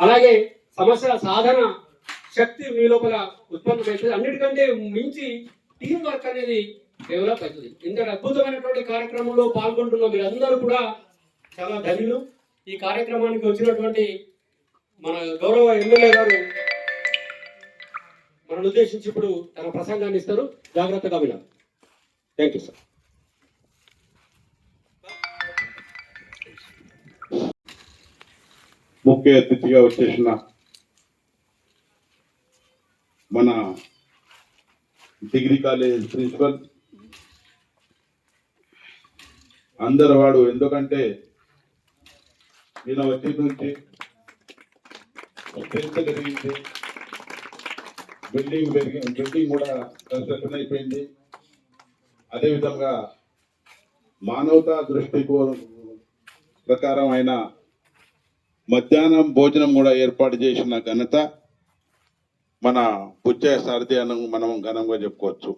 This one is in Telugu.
అలాగే సమస్య సాధన శక్తి మీ లోపల ఉత్పన్నమవుతుంది. అన్నిటికంటే మించి టీం వర్క్ అనేది డెవలప్ అవుతుంది. ఇంత అద్భుతమైనటువంటి కార్యక్రమంలో పాల్గొంటున్న మీరందరూ కూడా చాలా ధన్యులు. ఈ కార్యక్రమానికి వచ్చినటువంటి మన గౌరవ ఎమ్మెల్యే గారు మనల్ని ఉద్దేశించి ఇప్పుడు తన ప్రసంగాన్ని ఇస్తారు. జాగ్రత్తగా వినాలి. Thank you sir. ముఖ్య అతిథిగా వచ్చేసిన మన డిగ్రీ కాలేజ్ ప్రిన్సిపల్ అందరు వాడు, ఎందుకంటే ఈయన వచ్చి నుంచి పెరిగింది, బిల్డింగ్ కూడా కన్స్ట్రక్షన్ అయిపోయింది. అదేవిధంగా మానవతా దృష్టికోణం ప్రకారం ఆయన మధ్యాహ్నం భోజనం కూడా ఏర్పాటు చేసిన ఘనత మన బుచ్చయ్య సారథి అని మనం ఘనంగా చెప్పుకోవచ్చు.